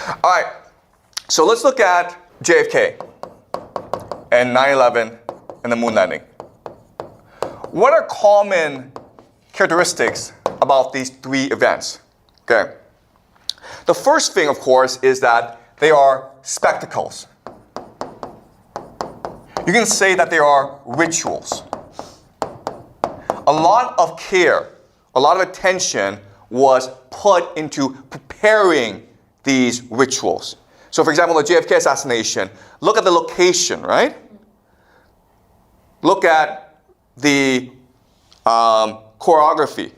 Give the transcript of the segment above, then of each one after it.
All right, so let's look at JFK and 9/11 and the moon landing. What are common characteristics about these three events? Okay. The first thing, of course, is that they are spectacles. You can say that they are rituals. A lot of care, a lot of attention was put into preparing these rituals. So for example, the JFK assassination, look at the location, right? Look at the choreography.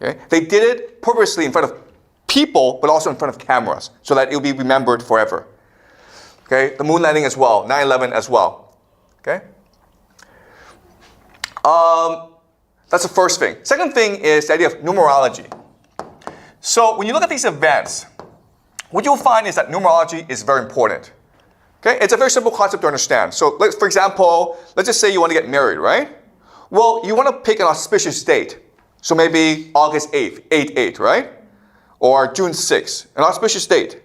Okay? They did it purposely in front of people, but also in front of cameras, so that it will be remembered forever. Okay? The moon landing as well, 9/11 as well. Okay? That's the first thing. Second thing is the idea of numerology. So when you look at these events, what you'll find is that numerology is very important. Okay? It's a very simple concept to understand. So for example, let's just say you want to get married, right? Well, you want to pick an auspicious date. So maybe August 8th, 8/8, right? Or June 6th, an auspicious date.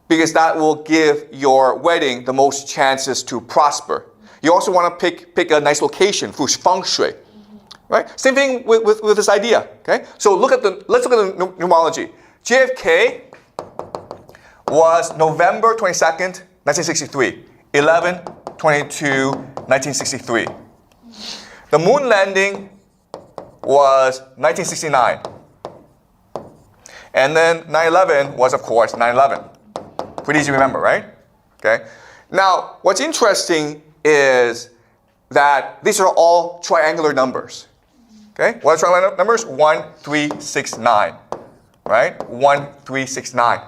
Because that will give your wedding the most chances to prosper. You also want to pick a nice location for feng shui. Right? Same thing with this idea. Okay? So let's look at the numerology. JFK was November 22nd, 1963. 11/22/1963. The moon landing was 1969. And then 9/11 was, of course, 9/11. Pretty easy to remember, right? Okay. Now, what's interesting is that these are all triangular numbers. Okay? What are triangular numbers? 1, 3, 6, 9. Right? 1, 3, 6, 9.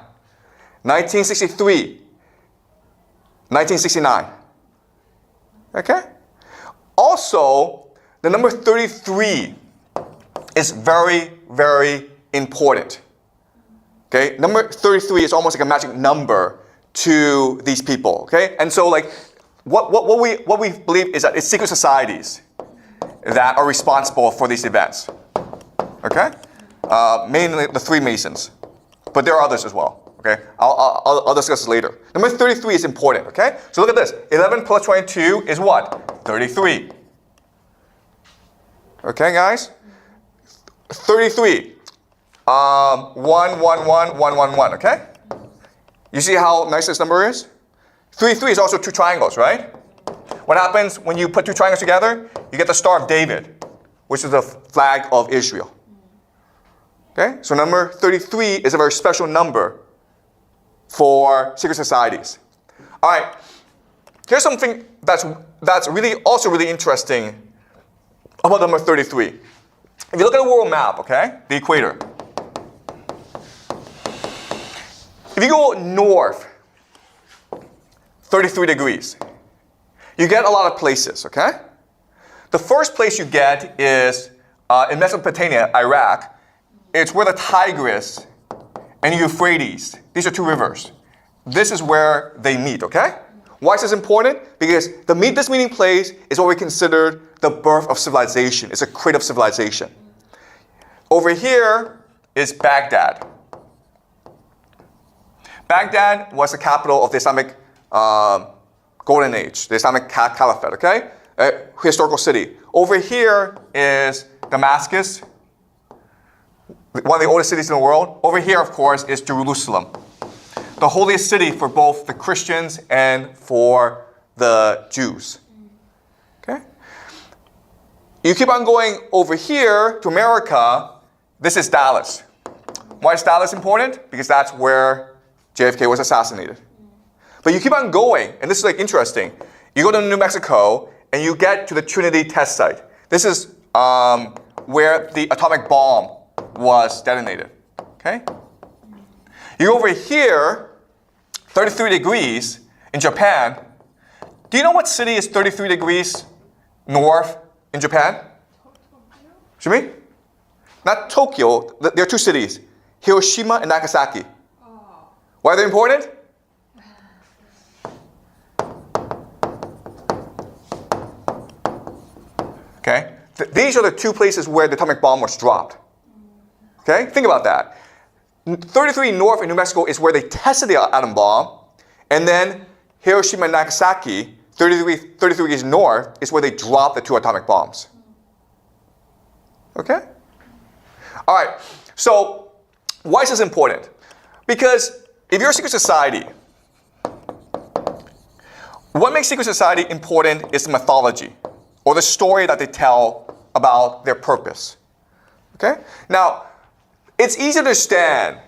1963. 1969. Okay? Also, the number 33 is very, very important. Okay? Number 33 is almost like a magic number to these people. Okay? And so like what we believe is that it's secret societies that are responsible for these events. Okay? Mainly the Freemasons. But there are others as well. Okay? I'll discuss this later. Number 33 is important. Okay? So look at this. 11 plus 22 is what? 33. Okay, guys? 33. 1, 1, 1, 1, 1, 1. Okay? You see how nice this number is? 33 is also two triangles, right? What happens when you put two triangles together? You get the Star of David, which is the flag of Israel. Okay? So number 33 is a very special number for secret societies. All right. Here's something that's really also really interesting about number 33. If you look at the world map, okay, the equator. If you go north 33 degrees, you get a lot of places, okay? The first place you get is in Mesopotamia, Iraq. It's where the Tigris and Euphrates, these are two rivers. This is where they meet, okay? Why is this important? Because this meeting place is what we consider the birth of civilization. It's a crate of civilization. Over here is Baghdad. Baghdad was the capital of the Islamic Golden Age, the Islamic Caliphate, okay? Historical city. Over here is Damascus, one of the oldest cities in the world. Over here, of course, is Jerusalem, the holiest city for both the Christians and for the Jews. Okay? You keep on going over here to America. This is Dallas. Why is Dallas important? Because that's where JFK was assassinated. But you keep on going, and this is like interesting. You go to New Mexico, and you get to the Trinity test site. This is where the atomic bomb was detonated. Okay? You go over here, 33 degrees in Japan. Do you know what city is 33 degrees north in Japan? Shimi? Not Tokyo. There are two cities, Hiroshima and Nagasaki. Why are they important? Okay? These are the two places where the atomic bomb was dropped. Okay? Think about that. 33 north in New Mexico is where they tested the atom bomb. And then Hiroshima and Nagasaki, 33 degrees north, is where they dropped the 2 atomic bombs. Okay? All right. So why is this important? Because if you're a secret society, what makes secret society important is the mythology or the story that they tell about their purpose. Okay? Now, it's easy to understand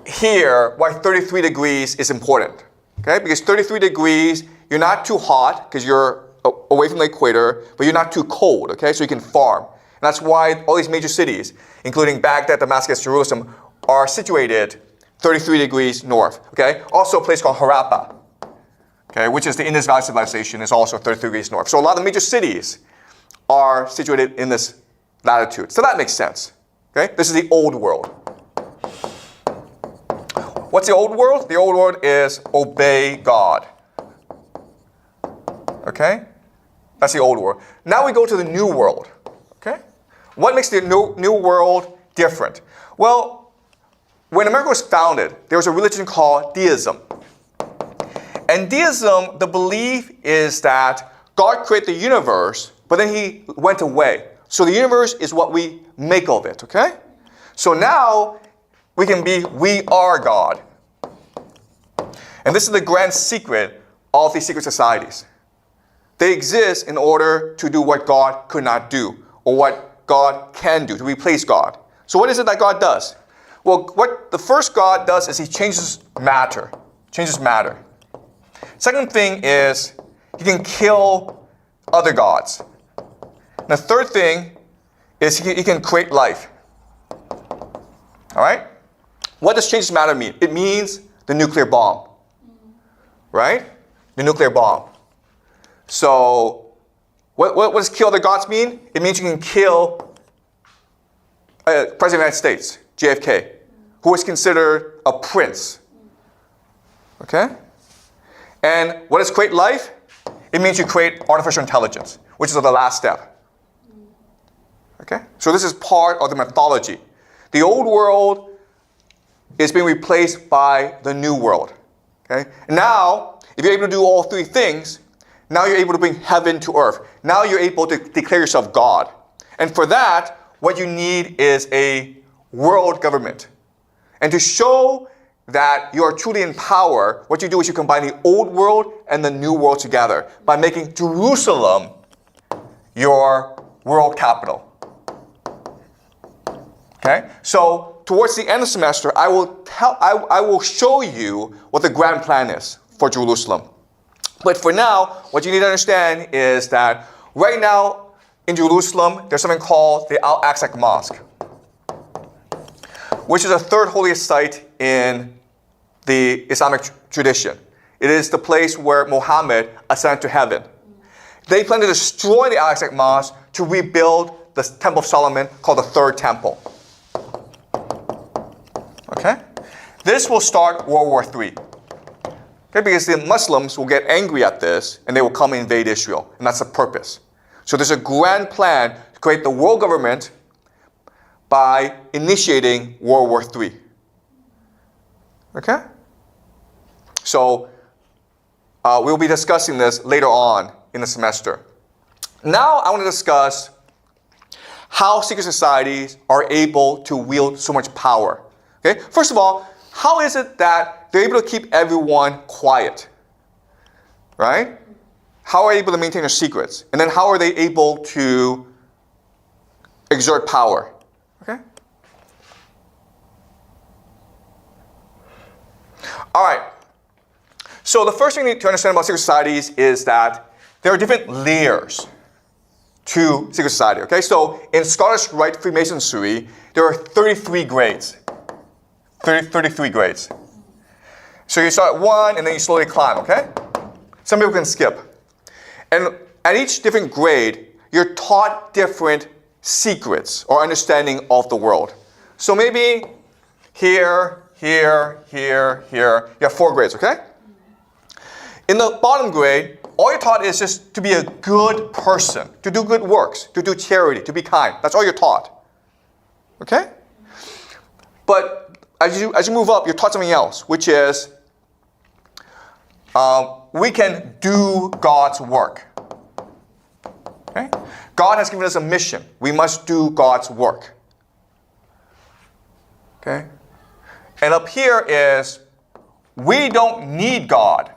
here why 33 degrees is important. Okay? Because 33 degrees, you're not too hot because you're away from the equator, but you're not too cold. Okay? So you can farm. And that's why all these major cities, including Baghdad, Damascus, Jerusalem, are situated 33 degrees north. Okay? Also a place called Harappa, okay, which is the Indus Valley civilization, is also 33 degrees north. So a lot of major cities are situated in this latitude. So that makes sense. Okay? This is the old world. What's the old world? The old world is obey God. Okay? That's the old world. Now we go to the new world. Okay? What makes the new world different? Well, when America was founded, there was a religion called deism. And deism, the belief is that God created the universe, but then he went away. So the universe is what we make of it, okay? So now we can be, we are God. And this is the grand secret of these secret societies. They exist in order to do what God could not do, or what God can do, to replace God. So what is it that God does? Well, what the first God does is he changes matter. Second thing is he can kill other gods. And the third thing is he can create life. All right? What does changes matter mean? It means the nuclear bomb. Right? The nuclear bomb. So what does kill other gods mean? It means you can kill President of the United States, JFK, who was considered a prince. Okay? And what does create life? It means you create artificial intelligence, which is the last step. Okay? So this is part of the mythology. The old world is being replaced by the new world. Okay? And now, if you're able to do all three things, now you're able to bring heaven to earth. Now you're able to declare yourself God. And for that, what you need is a world government. And to show that you are truly in power, what you do is you combine the old world and the new world together by making Jerusalem your world capital. Okay? So towards the end of the semester, I will show you what the grand plan is for Jerusalem. But for now, what you need to understand is that right now in Jerusalem, there's something called the Al-Aqsa Mosque, which is the third holiest site in the Islamic tradition. It is the place where Muhammad ascended to heaven. They plan to destroy the Al-Aqsa Mosque to rebuild the Temple of Solomon, called the Third Temple. Okay? This will start World War III. Okay, because the Muslims will get angry at this and they will come and invade Israel. And that's the purpose. So there's a grand plan to create the world government by initiating World War III. Okay? So we'll be discussing this later on in the semester. Now I want to discuss how secret societies are able to wield so much power. Okay? First of all, how is it that they're able to keep everyone quiet? Right? How are they able to maintain their secrets? And then how are they able to exert power? Okay? All right. So the first thing you need to understand about secret societies is that there are different layers to secret society. Okay? So in Scottish Rite Freemasonry, there are 33 grades. 33 grades. So you start at 1 and then you slowly climb, okay? Some people can skip. And at each different grade, you're taught different secrets or understanding of the world. So maybe here, you have 4 grades, okay? In the bottom grade, all you're taught is just to be a good person, to do good works, to do charity, to be kind. That's all you're taught. Okay? But as you move up, you're taught something else, which is we can do God's work. Okay? God has given us a mission. We must do God's work. Okay? And up here is we don't need God.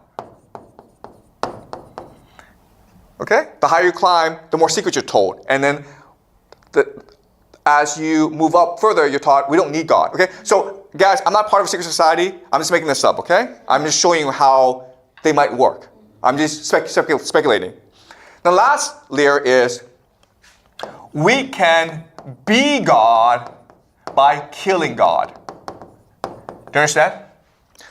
Okay? The higher you climb, the more secrets you're told. And then as you move up further, you're taught we don't need God. Okay? So guys, I'm not part of a secret society. I'm just making this up, okay? I'm just showing you how they might work. I'm just speculating. The last layer is we can be God by killing God. Do you understand?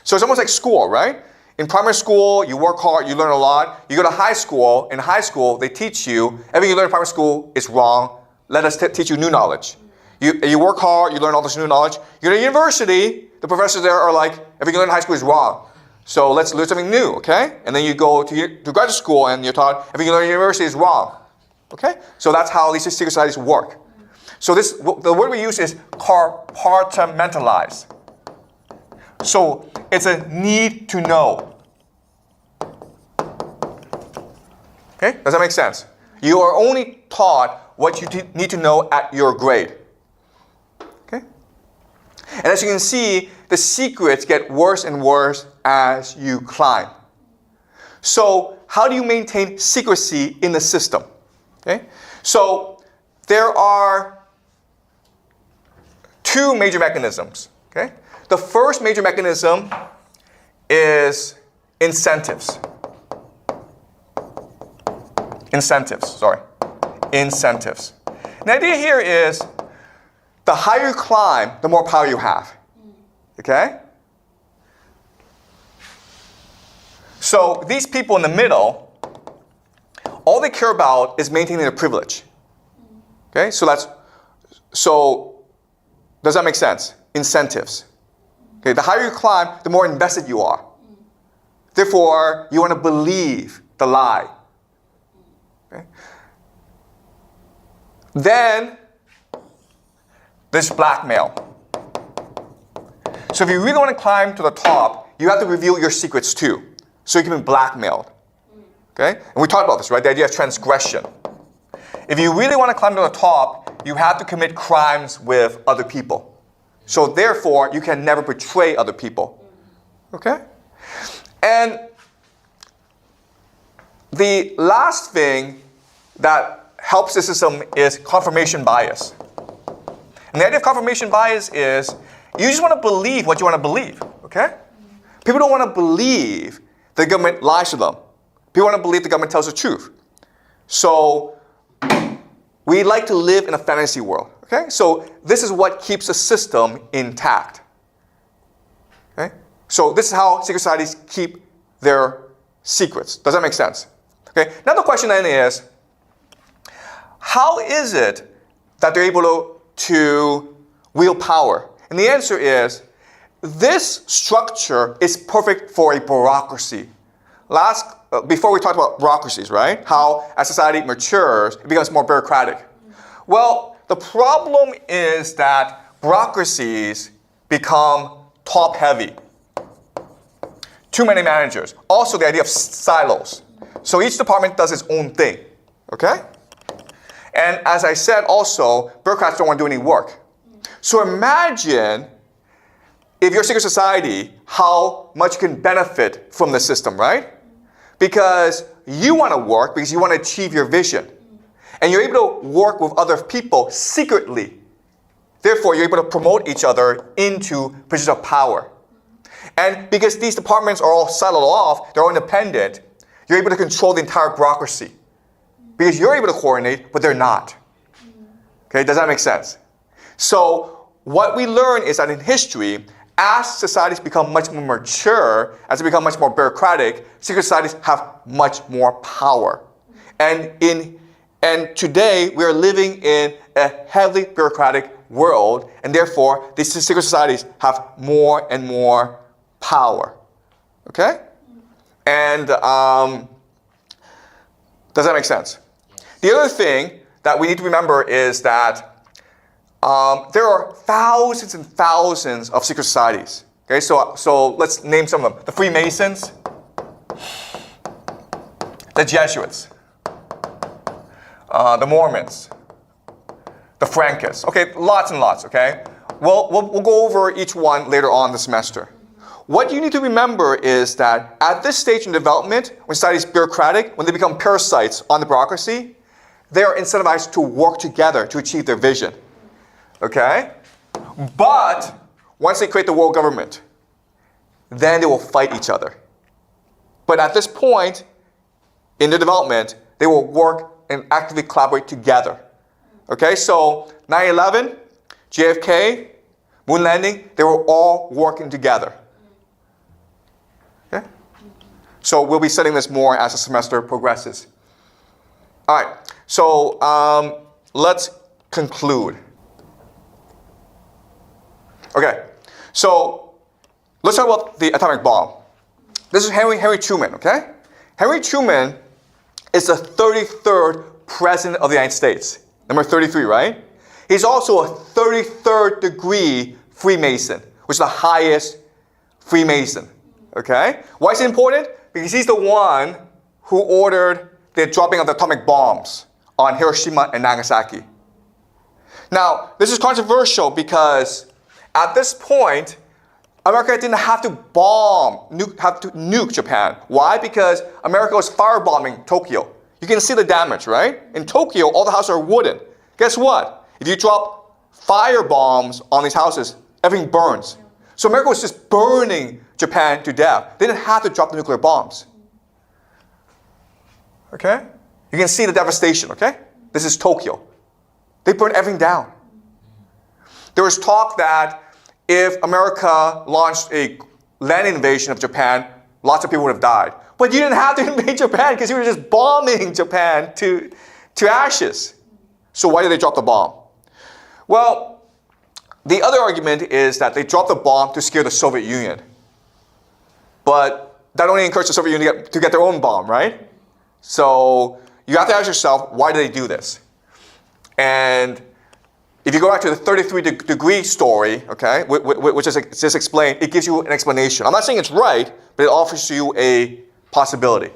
So it's almost like school, right? In primary school, you work hard, you learn a lot. You go to high school. In high school, they teach you, everything you learn in primary school is wrong. Let us teach you new knowledge. You work hard, you learn all this new knowledge. You go to university, the professors there are like, everything you learn in high school is wrong. So let's learn something new, okay? And then you go to graduate school and you're taught everything you learn in university is wrong. Okay? So that's how these secret societies work. So the word we use is compartmentalize. So it's a need to know. Okay? Does that make sense? You are only taught what you need to know at your grade. Okay? And as you can see, the secrets get worse and worse as you climb. So how do you maintain secrecy in the system? Okay? So there are two major mechanisms. Okay? The first major mechanism is incentives. Incentives. The idea here is the higher you climb, the more power you have. Okay? So these people in the middle, all they care about is maintaining their privilege. Okay? So does that make sense? Incentives. Okay? The higher you climb, the more invested you are. Therefore, you want to believe the lie. Okay? Then there's blackmail. So if you really want to climb to the top, you have to reveal your secrets too. So you can be blackmailed. Okay? And we talked about this, right? The idea of transgression. If you really want to climb to the top, you have to commit crimes with other people. So therefore, you can never betray other people. Okay? And the last thing that helps the system is confirmation bias. And the idea of confirmation bias is you just want to believe what you want to believe. Okay? People don't want to believe the government lies to them. People want to believe the government tells the truth. So we like to live in a fantasy world. Okay? So this is what keeps the system intact. Okay? So this is how secret societies keep their secrets. Does that make sense? Okay? Now the question then is, how is it that they're able to wield power? And the answer is, this structure is perfect for a bureaucracy. Before we talked about bureaucracies, right? How as society matures, it becomes more bureaucratic. Well, the problem is that bureaucracies become top-heavy. Too many managers. Also, the idea of silos. So each department does its own thing. Okay? And as I said also, bureaucrats don't want to do any work. So imagine if you're a secret society, how much you can benefit from the system, right? Because you want to work because you want to achieve your vision. And you're able to work with other people secretly. Therefore, you're able to promote each other into positions of power. And because these departments are all siloed off, they're all independent, you're able to control the entire bureaucracy. Because you're able to coordinate, but they're not. Okay, does that make sense? So what we learn is that in history, as societies become much more mature, as they become much more bureaucratic, secret societies have much more power. And today, we are living in a heavily bureaucratic world, and therefore, these secret societies have more and more power. Okay? And does that make sense? The other thing that we need to remember is that there are thousands and thousands of secret societies. Okay, so let's name some of them. The Freemasons, the Jesuits, the Mormons, the Frankists. Okay, lots and lots, okay? We'll go over each one later on this semester. What you need to remember is that at this stage in development, when society is bureaucratic, when they become parasites on the bureaucracy, they are incentivized to work together to achieve their vision. Okay? But once they create the world government, then they will fight each other. But at this point in their development, they will work and actively collaborate together. Okay, so 9/11, JFK, moon landing, they were all working together. Okay? So we'll be studying this more as the semester progresses. All right, so let's conclude. Okay, so let's talk about the atomic bomb. This is Henry Truman, okay? Henry Truman is the 33rd president of the United States. Number 33, right? He's also a 33rd degree Freemason, which is the highest Freemason, okay? Why is it important? Because he's the one who ordered the dropping of the atomic bombs on Hiroshima and Nagasaki. Now, this is controversial because at this point, America didn't have to nuke Japan. Why? Because America was firebombing Tokyo. You can see the damage, right? In Tokyo, all the houses are wooden. Guess what? If you drop fire bombs on these houses, everything burns. So America was just burning Japan to death. They didn't have to drop the nuclear bombs. Okay? You can see the devastation, okay? This is Tokyo. They burned everything down. There was talk that if America launched a land invasion of Japan, lots of people would have died. But you didn't have to invade Japan because you were just bombing Japan to ashes. So why did they drop the bomb? Well, the other argument is that they dropped the bomb to scare the Soviet Union. But that only encouraged the Soviet Union to get their own bomb, right? So you have to ask yourself, why did they do this? And if you go back to the 33-degree story, okay, which is just explained, it gives you an explanation. I'm not saying it's right, but it offers you a possibility.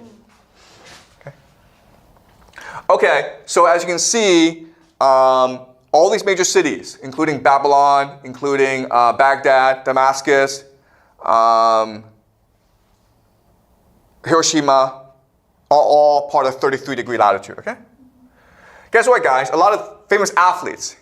Okay, so as you can see, all these major cities, including Babylon, including Baghdad, Damascus, Hiroshima, are all part of 33-degree latitude, okay? Guess what, guys? A lot of famous athletes